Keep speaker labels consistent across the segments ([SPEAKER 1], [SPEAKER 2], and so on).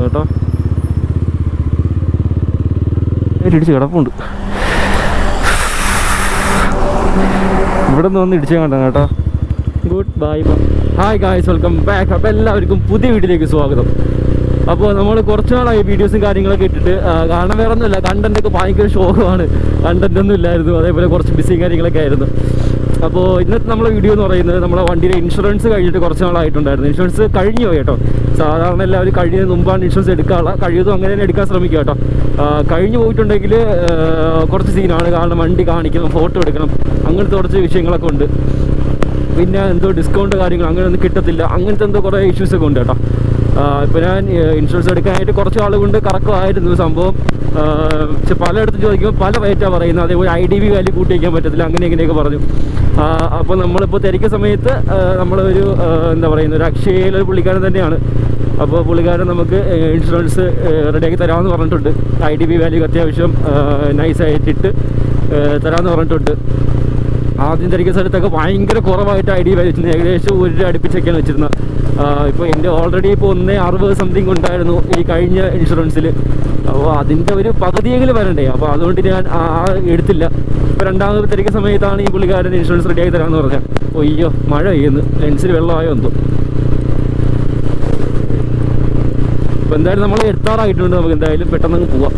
[SPEAKER 1] കേട്ടോ. ഇടിച്ച് കിടപ്പുണ്ട്. ഇവിടെ നിന്ന് വന്ന് ഇടിച്ചു കണ്ട കേട്ടോ. Good bye. Hi guys, welcome back. അപ്പോൾ എല്ലാവർക്കും പുതിയ വീഡിയോയിലേക്ക് സ്വാഗതം. അപ്പോൾ നമ്മൾ കുറച്ച് നാളായി വീഡിയോസും കാര്യങ്ങളൊക്കെ ഇട്ടിട്ട്. കാരണം വേറെ ഒന്നുമില്ല, കണ്ടൻറ്റൊക്കെ ഭയങ്കര ഷോകമാണ്. കണ്ടൻറ്റൊന്നും ഇല്ലായിരുന്നു, അതേപോലെ കുറച്ച് ബിസി കാര്യങ്ങളൊക്കെ ആയിരുന്നു. അപ്പോൾ ഇന്നത്തെ നമ്മളെ വീഡിയോ എന്ന് പറയുന്നത് നമ്മളെ വണ്ടിയുടെ ഇൻഷുറൻസ് കഴിഞ്ഞിട്ട് കുറച്ച് നാളായിട്ടുണ്ടായിരുന്നു. ഇൻഷുറൻസ് കഴിഞ്ഞു പോയി കേട്ടോ. സാധാരണ എല്ലാവരും കഴിയുന്നതിന് മുമ്പാണ് ഇൻഷുറൻസ് എടുക്കാനുള്ള, കഴിയുന്നതും അങ്ങനെ തന്നെ എടുക്കാൻ ശ്രമിക്കുക കേട്ടോ. കഴിഞ്ഞു പോയിട്ടുണ്ടെങ്കിൽ കുറച്ച് സീനാണ്. കാരണം വണ്ടി കാണിക്കണം, ഫോട്ടോ എടുക്കണം, അങ്ങനത്തെ കുറച്ച് വിഷയങ്ങളൊക്കെ ഉണ്ട്. പിന്നെ എന്തോ ഡിസ്കൗണ്ട് കാര്യങ്ങൾ അങ്ങനെ ഒന്നും കിട്ടത്തില്ല, അങ്ങനത്തെ എന്തോ കുറേ ഇഷ്യൂസൊക്കെ ഉണ്ട് കേട്ടോ. ഇപ്പോൾ ഞാൻ ഇൻഷുറൻസ് എടുക്കാനായിട്ട് കുറച്ച് ആളുകൊണ്ട് കറക്കമായിരുന്നു സംഭവം. പലയിടത്തും ചോദിക്കുമ്പോൾ പല റേറ്റാണ് പറയുന്നത്. അതേപോലെ IDV വാല്യൂ കൂട്ടി വയ്ക്കാൻ പറ്റത്തില്ല, അങ്ങനെ ഇങ്ങനെയൊക്കെ പറഞ്ഞു. അപ്പോൾ നമ്മളിപ്പോൾ തിരക്കിയ സമയത്ത് നമ്മളൊരു എന്താ പറയുന്ന ഒരു അക്ഷയയിലൊരു പുള്ളിക്കാരൻ തന്നെയാണ്. അപ്പോൾ പുള്ളിക്കാരൻ നമുക്ക് ഇൻഷുറൻസ് റെഡിയാക്കി തരാമെന്ന് പറഞ്ഞിട്ടുണ്ട്. IDV വാല്യൂ അത്യാവശ്യം നൈസായിട്ടിട്ട് തരാമെന്ന് പറഞ്ഞിട്ടുണ്ട്. ആദ്യം തിരക്കിയ സ്ഥലത്തൊക്കെ ഭയങ്കര കുറവായിട്ട് IDV വാല്യൂ വെച്ചിരുന്നത്, ഏകദേശം 1 രൂപ അടുപ്പിച്ചൊക്കെയാണ് വെച്ചിരുന്നത്. ഇപ്പോൾ എൻ്റെ ഓൾറെഡി ഇപ്പോൾ 1.60 സംതിങ് ഉണ്ടായിരുന്നു ഈ കഴിഞ്ഞ ഇൻഷുറൻസിൽ. അപ്പോൾ അതിൻ്റെ ഒരു പകുതിയെങ്കിലും വരണ്ടേ. അപ്പോൾ അതുകൊണ്ട് ഞാൻ എടുത്തില്ല. ഇപ്പോൾ രണ്ടാമത് തിരക്കിയ സമയത്താണ് ഈ പുള്ളിക്കാരൻ ഇൻഷുറൻസ് റെഡിയാക്കി തരാമെന്ന് പറഞ്ഞാൽ. അയ്യോ, മഴ പെയ്യുന്നു, ലെൻസിൽ വെള്ളമായോ എന്തോ. അപ്പോൾ എന്തായാലും നമ്മൾ എത്താറായിട്ടുണ്ട്, നമുക്ക് എന്തായാലും പെട്ടെന്ന് പോവാം.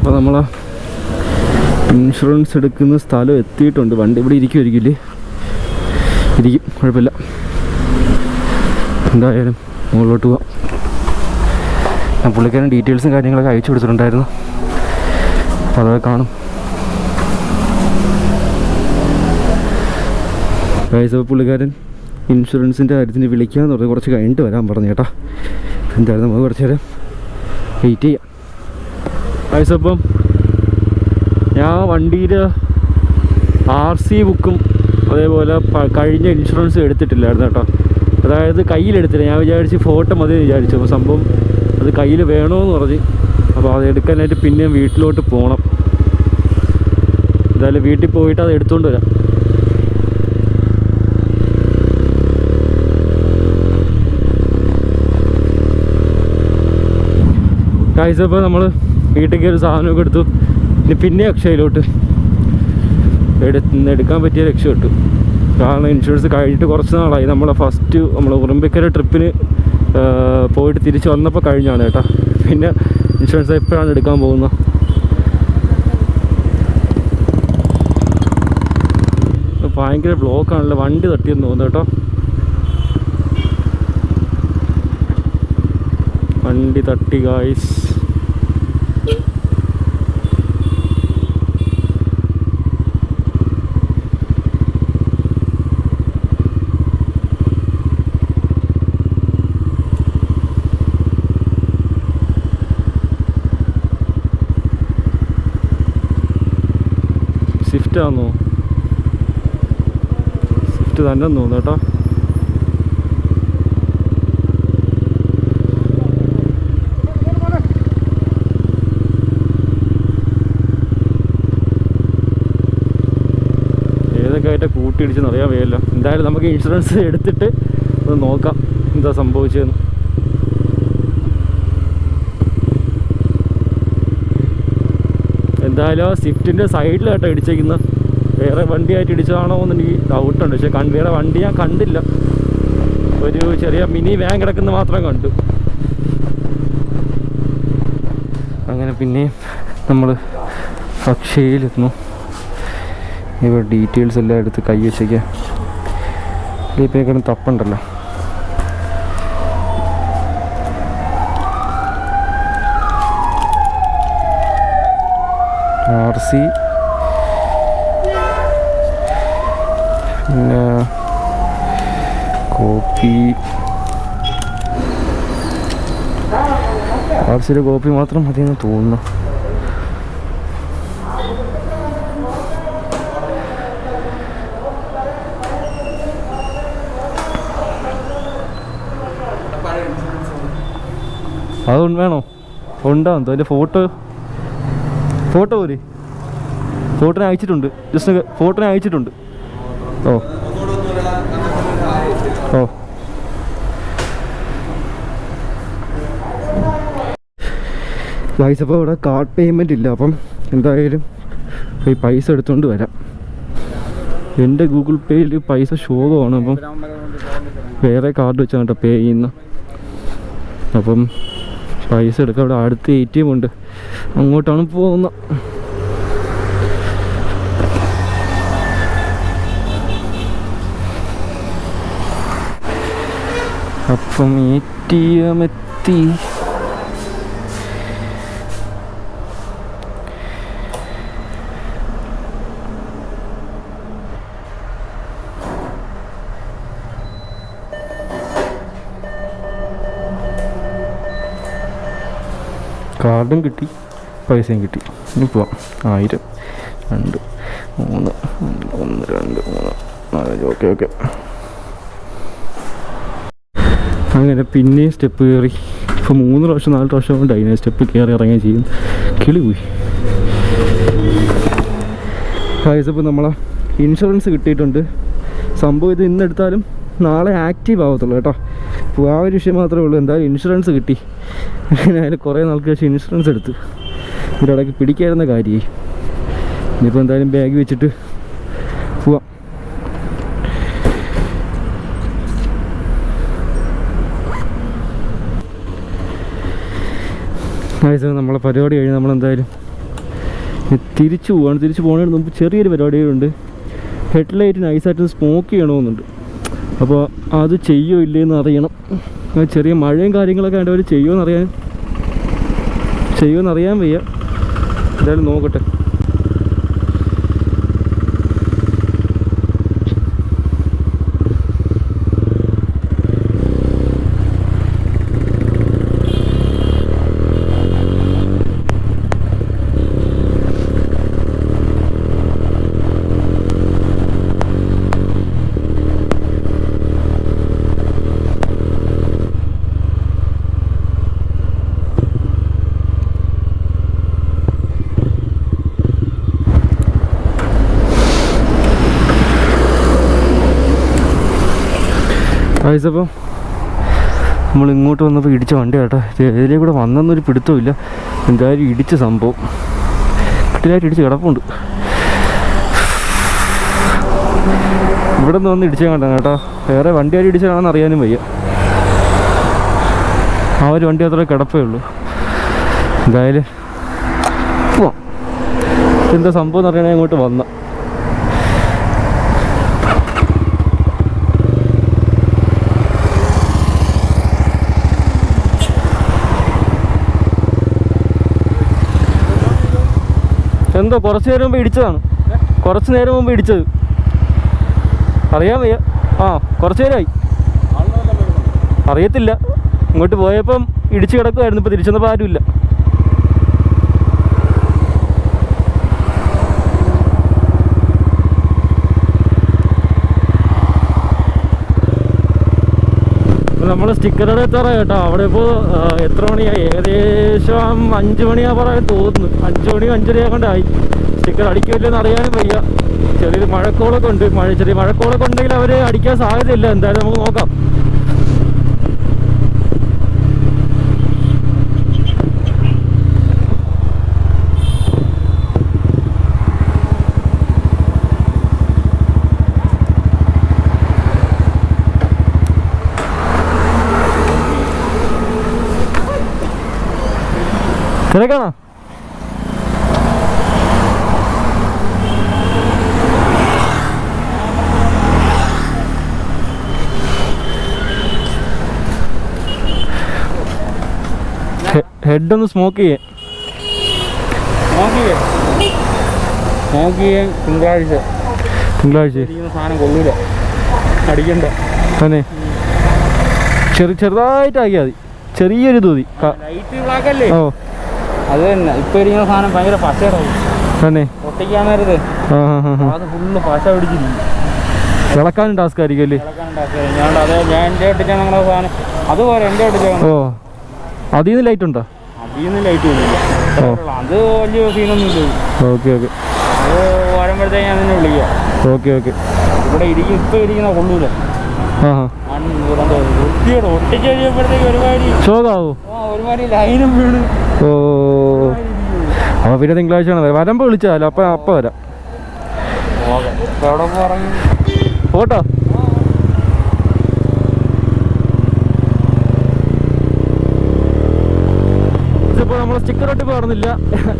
[SPEAKER 1] അപ്പോൾ നമ്മൾ ഇൻഷുറൻസ് എടുക്കുന്ന സ്ഥലം എത്തിയിട്ടുണ്ട്. വണ്ടി ഇവിടെ ഇരിക്കുമായിരിക്കില്ലേ? ഇരിക്കും, കുഴപ്പമില്ല. എന്തായാലും മുകളിലോട്ട് പോവാം. ഞാൻ പുള്ളിക്കാരൻ ഡീറ്റെയിൽസും കാര്യങ്ങളൊക്കെ അയച്ചു കൊടുത്തിട്ടുണ്ടായിരുന്നു, അപ്പോൾ അതൊക്കെ കാണും. അപ്പോൾ പുള്ളിക്കാരൻ ഇൻഷുറൻസിൻ്റെ കാര്യത്തിന് വിളിക്കാമെന്ന് പറഞ്ഞ് കുറച്ച് കഴിഞ്ഞിട്ട് വരാൻ പറഞ്ഞു കേട്ടോ. എന്തായാലും നമുക്ക് കുറച്ച് നേരം വെയിറ്റ് ചെയ്യാം. അപ്പം ഞാൻ വണ്ടിയിൽ RC ബുക്കും അതേപോലെ കഴിഞ്ഞ ഇൻഷുറൻസ് എടുത്തിട്ടില്ലായിരുന്നു കേട്ടോ. അതായത് കയ്യിലെടുത്തില്ല. ഞാൻ വിചാരിച്ച് ഫോട്ടോ മതി വിചാരിച്ചു. അപ്പോൾ സംഭവം അത് കയ്യിൽ വേണമെന്ന് പറഞ്ഞ്. അപ്പോൾ അത് എടുക്കാനായിട്ട് പിന്നെയും വീട്ടിലോട്ട് പോകണം. എന്തായാലും വീട്ടിൽ പോയിട്ട് അത് എടുത്തുകൊണ്ട് വരാം. അപ്പോൾ നമ്മൾ വീട്ടിലേക്ക് ഒരു സാധനമൊക്കെ എടുത്തു. ഇനി പിന്നെ അക്ഷയയിലോട്ട് എടുക്കാൻ പറ്റിയ രക്ഷപ്പെട്ടു. കാരണം ഇൻഷുറൻസ് കഴിഞ്ഞിട്ട് കുറച്ച് നാളായി. നമ്മളെ ഫസ്റ്റ് നമ്മൾ ഉറുമ്പിക്കര ട്രിപ്പിന് പോയിട്ട് തിരിച്ച് വന്നപ്പോൾ കഴിഞ്ഞാണ് കേട്ടോ. പിന്നെ ഇൻഷുറൻസ് എപ്പോഴാണ് എടുക്കാൻ പോകുന്നത്. ഭയങ്കര ബ്ലോക്കാണല്ലോ, വണ്ടി തട്ടിയെന്ന് തോന്നുന്നു കേട്ടോ. വണ്ടി തട്ടി ഗായ്സ്. സ്വിഫ്റ്റ് ആണെന്നോ? സ്വിഫ്റ്റ് തന്നെ തോന്നുന്നു കേട്ടോ. ഏതൊക്കെ ആയിട്ട് കൂട്ടിയിടിച്ചെന്ന് അറിയാൻ വയ്യല്ലോ. എന്തായാലും നമുക്ക് ഇൻഷുറൻസ് എടുത്തിട്ട് ഒന്ന് നോക്കാം എന്താ സംഭവിച്ചതെന്ന്. എന്തായാലും സ്വിഫ്റ്റിൻ്റെ സൈഡിലായിട്ടോ ഇടിച്ചേക്കുന്നത്. വേറെ വണ്ടിയായിട്ട് ഇടിച്ചതാണോ എന്ന് എനിക്ക് ഡൗട്ടുണ്ട്. പക്ഷേ വേറെ വണ്ടി ഞാൻ കണ്ടില്ല. ഒരു ചെറിയ മിനി വാൻ കിടക്കുന്ന മാത്രം കണ്ടു. അങ്ങനെ പിന്നെയും നമ്മൾ അക്ഷയയിലെത്തുന്നു. ഇവിടെ ഡീറ്റെയിൽസ് എല്ലാം എടുത്ത് കൈ വെച്ചേക്കാം. ഇപ്പം തപ്പുണ്ടല്ലോ. RC പിന്നെ കോപ്പി. RCയുടെ കോപ്പി മാത്രം മതിയെന്ന് തോന്നുന്നു. അതൊന്നും വേണോ? ഉണ്ടാകും അതിൻ്റെ ഫോട്ടോ പോരെ. ഫോട്ടോനെ അയച്ചിട്ടുണ്ട്, ജസ്റ്റ് ഫോട്ടോനെ അയച്ചിട്ടുണ്ട്. ഓ ഓ ഗൈസ്, അപ്പോൾ ഇവിടെ കാർഡ് പേയ്മെൻറ്റ് ഇല്ല. അപ്പം എന്തായാലും ഈ പൈസ എടുത്തുകൊണ്ട് വരാം. എൻ്റെ ഗൂഗിൾ പേയിൽ പൈസ ശോകമാണ്. അപ്പം വേറെ കാർഡ് വെച്ചാണ് കേട്ടോ പേ ചെയ്യുന്നത്. അപ്പം പൈസ എടുക്കാം. ഇവിടെ അടുത്ത ATM ഉണ്ട്, അങ്ങോട്ടാണ് പോകുന്നത്. അപ്പം ATM എത്തി. കാർഡും കിട്ടി, പൈസയും കിട്ടി. ഇനി പോവാം. 1000, 2, 3, 1, 2, 3, 4. ഓക്കെ. അങ്ങനെ പിന്നെയും സ്റ്റെപ്പ് കയറി. ഇപ്പോൾ 3 പ്രാവശ്യം 4 പ്രാവശ്യം കൊണ്ട് അതിനെ സ്റ്റെപ്പ് കയറി ഇറങ്ങുകയും ചെയ്യും. കിളി പോയി. ഇപ്പോൾ നമ്മളെ ഇൻഷുറൻസ് കിട്ടിയിട്ടുണ്ട്. സംഭവം ഇത് ഇന്നെടുത്താലും നാളെ ആക്റ്റീവ് ആവത്തുള്ളൂ കേട്ടോ. അപ്പോൾ ആ ഒരു വിഷയം മാത്രമേ ഉള്ളൂ. എന്തായാലും ഇൻഷുറൻസ് കിട്ടി. അതിന് കുറേ നാൾക്ക് ശേഷം ഇൻഷുറൻസ് എടുത്ത് ഇതിൻ്റെ ഇടയ്ക്ക് പിടിക്കായിരുന്ന കാര്യമായി. ഇനിയിപ്പോൾ എന്തായാലും ബാഗ് വെച്ചിട്ട് പോവാം. നമ്മളെ പരിപാടി കഴിഞ്ഞ് നമ്മളെന്തായാലും തിരിച്ചു പോവാണ്. തിരിച്ചു പോകുന്നതിന് മുമ്പ് ചെറിയൊരു പരിപാടികളുണ്ട്. ഹെഡ്ലൈറ്റ് നൈസായിട്ട് സ്മോക്ക് ചെയ്യണമെന്നുണ്ട്. അപ്പോൾ അത് ചെയ്യുമോ ഇല്ലേന്ന് അറിയണം. ചെറിയ മഴയും കാര്യങ്ങളൊക്കെ ആയിട്ട് അവർ ചെയ്യുമെന്നറിയാൻ വയ്യ. എന്തായാലും നോക്കട്ടെ. അപ്പോൾ നമ്മൾ ഇങ്ങോട്ട് വന്നപ്പോൾ ഇടിച്ച വണ്ടി കേട്ടോ. ഇതിലേ കൂടെ വന്നെന്നൊരു പിടുത്തമില്ല. എന്തായാലും ഇടിച്ച സംഭവം കിട്ടിലായിട്ട് ഇടിച്ച് കിടപ്പുണ്ട്. ഇവിടെ നിന്ന് വന്ന് ഇടിച്ചാൽ കണ്ട കേട്ടോ. വേറെ വണ്ടിയാർ ഇടിച്ചതാണെന്ന് അറിയാനും വയ്യ. ആ ഒരു വണ്ടി അത്ര കിടപ്പേ ഉള്ളൂ. എന്തായാലും പോവാം. എന്താ സംഭവം എന്ന് അറിയണേ ഇങ്ങോട്ട് വന്ന. എന്തോ കുറച്ച് നേരം മുമ്പ് ഇടിച്ചതാണ്. കുറച്ച് നേരം മുമ്പ് ഇടിച്ചത് അറിയാൻ വയ്യ. കുറച്ച് നേരമായി, അറിയത്തില്ല. ഇങ്ങോട്ട് പോയപ്പം ഇടിച്ച് കിടക്കുമായിരുന്നു. ഇപ്പോൾ തിരിച്ചു വന്നപ്പോൾ ആരുമില്ല. നമ്മൾ സ്റ്റിക്കറുടെ എത്താറായി കേട്ടോ. അവിടെ ഇപ്പോൾ എത്ര മണിയായി? ഏകദേശം 5 മണിയാവാറായി തോന്നുന്നു. 5 മണി 5:30 കൊണ്ടായി. സ്റ്റിക്കർ അടിക്കില്ലെന്ന് അറിയാനും വയ്യ. ചെറിയൊരു മഴക്കോളൊക്കെ ഉണ്ട്. ചെറിയ മഴക്കോളൊക്കെ ഉണ്ടെങ്കിൽ അവർ അടിക്കാൻ സാധ്യതയില്ല. എന്തായാലും നമുക്ക് നോക്കാം. തിരക്കാണോ? ഹെഡ് ഒന്ന് സ്മോക്ക് ചെയ്യാൻ തിങ്കളാഴ്ച സാധനം കൊള്ളൂല, അടിക്കണ്ട. തന്നെ ചെറുതായിട്ട് ആക്കിയാൽ മതി. ചെറിയൊരു തൂതി. ഓ അത് തന്നെ. ഇപ്പൊ ഇരിക്കുന്ന സാധനം ഭയങ്കര പശയുടെ തന്നെ പൊട്ടിക്കാൻ നേരത്ത് അത് ഫുള്ള് പശ പിടിച്ചിരിക്കും. ഇളക്കാനും ടാസ്ക് ആയിരിക്കും അല്ലേ?
[SPEAKER 2] അതെ ഞാൻ എൻ്റെ ഒട്ടിച്ചാൽ നിങ്ങളുടെ സാധനം അതുപോലെ എൻ്റെ ഒട്ടിച്ചാൽ.
[SPEAKER 1] ഓ അതിൽ നിന്ന് ലൈറ്റ് ഉണ്ടോ?
[SPEAKER 2] അതിൽ നിന്ന് ലൈറ്റ് ഒന്നുമില്ല. അത് വലിയ സീനൊന്നും ഇല്ല.
[SPEAKER 1] Okay okay.
[SPEAKER 2] അത് വരുമ്പോഴത്തേക്ക് ഞാൻ നിന്നെ വിളിക്കാം.
[SPEAKER 1] Okay okay.
[SPEAKER 2] ഇവിടെ ഇപ്പം ഇരിക്കുന്ന കൊള്ളൂല. ഒട്ടിച്ച് കഴിയുമ്പോഴത്തേക്ക് ഒരുമാതിരി
[SPEAKER 1] ഷോകാവോ?
[SPEAKER 2] ഒരുമാതിരി ലൈനും വീണ്.
[SPEAKER 1] ഓ, അപ്പോൾ പിന്നെ തിങ്കളാഴ്ച ആണ് വരുമ്പോൾ വിളിച്ചാലോ? അപ്പം വരാം.
[SPEAKER 2] എവിടെ പറഞ്ഞു
[SPEAKER 1] പോട്ടോ. ഇപ്പോൾ നമ്മൾ സ്റ്റിക്കറോട്ട് പറഞ്ഞില്ല.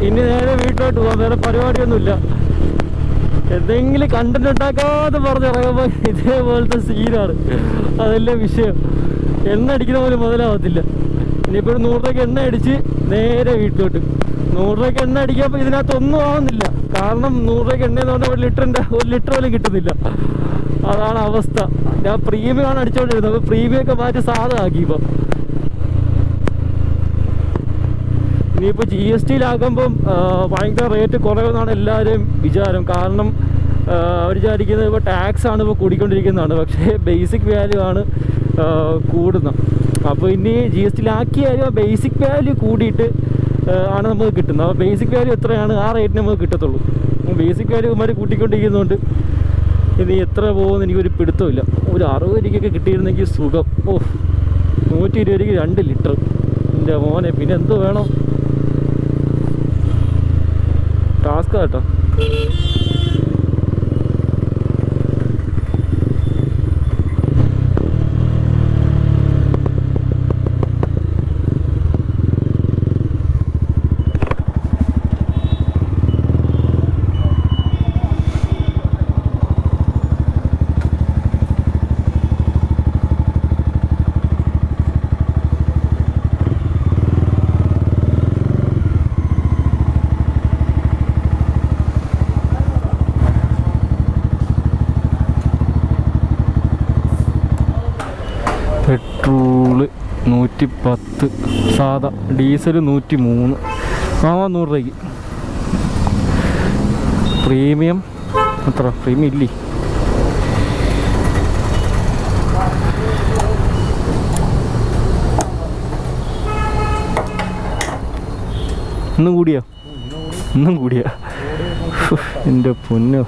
[SPEAKER 1] ഇനി നേരെ വീട്ടിലോട്ട് പോകാം. വേറെ പരിപാടിയൊന്നുമില്ല. എന്തെങ്കിലും കണ്ടന്റ് ഉണ്ടാക്കാതെ പറഞ്ഞിറങ്ങുമ്പോൾ ഇതേപോലത്തെ സീനാണ്. അതല്ലേ വിഷയം. എണ്ണ അടിക്കുന്ന പോലും മുതലാവത്തില്ല. ഇനിയിപ്പോൾ ഒരു 100 രൂപയ്ക്ക് എണ്ണ അടിച്ച് നേരെ വീട്ടിലോട്ട്. 100 രൂപയ്ക്ക് എണ്ണ അടിക്കുമ്പോൾ ഇതിനകത്തൊന്നും ആവുന്നില്ല. കാരണം 100 രൂപയ്ക്ക് എണ്ണയെന്ന് പറഞ്ഞാൽ 1 ലിറ്റർ പോലും കിട്ടുന്നില്ല. അതാണ് അവസ്ഥ. ഞാൻ പ്രീമിയമാണ് അടിച്ചുകൊണ്ടിരുന്നത്. അപ്പോൾ പ്രീമിയമൊക്കെ മാറ്റി സാധാ ആക്കി. ഇപ്പം ഇനിയിപ്പോൾ GSTയിലാക്കുമ്പം ഭയങ്കര റേറ്റ് കുറവെന്നാണ് എല്ലാവരും വിചാരം. കാരണം അവർ വിചാരിക്കുന്നത് ഇപ്പോൾ ടാക്സാണ് ഇപ്പോൾ കൂടിക്കൊണ്ടിരിക്കുന്നതാണ്. പക്ഷേ ബേസിക് വാല്യൂ ആണ് കൂടുന്നത്. അപ്പോൾ ഇനി GSTയിലാക്കിയാലും ബേസിക് വാല്യൂ കൂടിയിട്ട് ആണ് നമുക്ക് കിട്ടുന്നത്. അപ്പോൾ ബേസിക് വാല്യൂ എത്രയാണ് ആ റേറ്റിന് നമുക്ക് കിട്ടത്തുള്ളൂ. ബേസിക് വാല്യൂ ഇവന്മാർ കൂട്ടിക്കൊണ്ടിരിക്കുന്നതുകൊണ്ട് ഇനി എത്ര പോകുമെന്ന് എനിക്കൊരു പിടുത്തമില്ല. ഒരു 60 രൂപയ്ക്കൊക്കെ കിട്ടിയിരുന്നെങ്കിൽ സുഖം. 120 രൂപയ്ക്ക് 2 ലിറ്റർ. എൻ്റെ മോനെ, പിന്നെ എന്തോ വേണം. ടാസ്ക് കേട്ടോ. പെട്രോള് 110, സാധാ ഡീസൽ 103, 100 രൂപയ്ക്ക്. പ്രീമിയം എത്ര? പ്രീമിയം ഇല്ലേ? ഇന്നും കൂടിയാ? എൻ്റെ പൊന്നോ,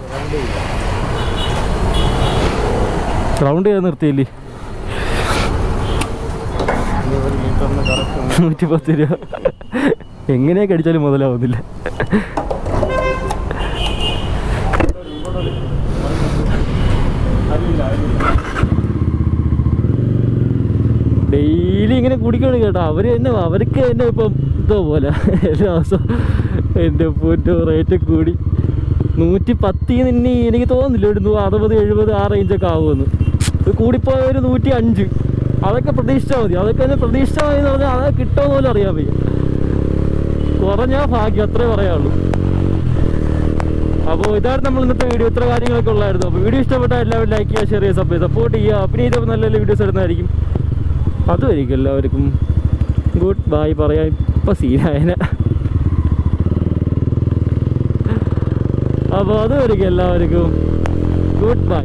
[SPEAKER 1] റൗണ്ട് ചെയ്ത് നിർത്തിയില്ലേ? 110 രൂപ. എങ്ങനെയൊക്കെ അടിച്ചാലും മുതലാവുന്നില്ല. ഡെയിലി ഇങ്ങനെ കുടിക്കണം കേട്ടോ. അവർക്ക് തന്നെ ഇപ്പം എന്തോ പോലെ എല്ലാ ദിവസവും. എൻ്റെ പൊന്നോ, റേറ്റ് കൂടി. 110 ഇനി എനിക്ക് തോന്നുന്നില്ല ഒരു 60, 70 ആ റേഞ്ചൊക്കെ ആകുമെന്ന്. കൂടിപ്പോയ ഒരു 105. അതൊക്കെ പ്രതീക്ഷിച്ചാൽ മതി. അതൊക്കെ തന്നെ പ്രതീക്ഷിച്ചാൽ മതി എന്ന് പറഞ്ഞാൽ അതൊക്കെ കിട്ടുമെന്ന് പോലും അറിയാൻ വയ്യ. കുറഞ്ഞാൽ ഭാഗ്യം, അത്രേ പറയാനുള്ളൂ. അപ്പോൾ ഇതാണ് നമ്മൾ ഇന്നത്തെ വീഡിയോ. ഇത്ര കാര്യങ്ങളൊക്കെ ഉള്ളായിരുന്നു. അപ്പോൾ വീഡിയോ ഇഷ്ടപ്പെട്ടാൽ എല്ലാവരും ലൈക്ക് ചെയ്യുക, ഷെയർ ചെയ്യുക, സപ്പോർട്ട് ചെയ്യുക. പിന്നെ ഇതപ്പോൾ നല്ല നല്ല വീഡിയോസ് ഇടുന്നതായിരിക്കും. അതുമായിരിക്കും എല്ലാവർക്കും ഗുഡ് ബൈ പറയാൻ ഇപ്പം സീനായന. അപ്പോൾ അതുമായിരിക്കും എല്ലാവർക്കും ഗുഡ് ബൈ.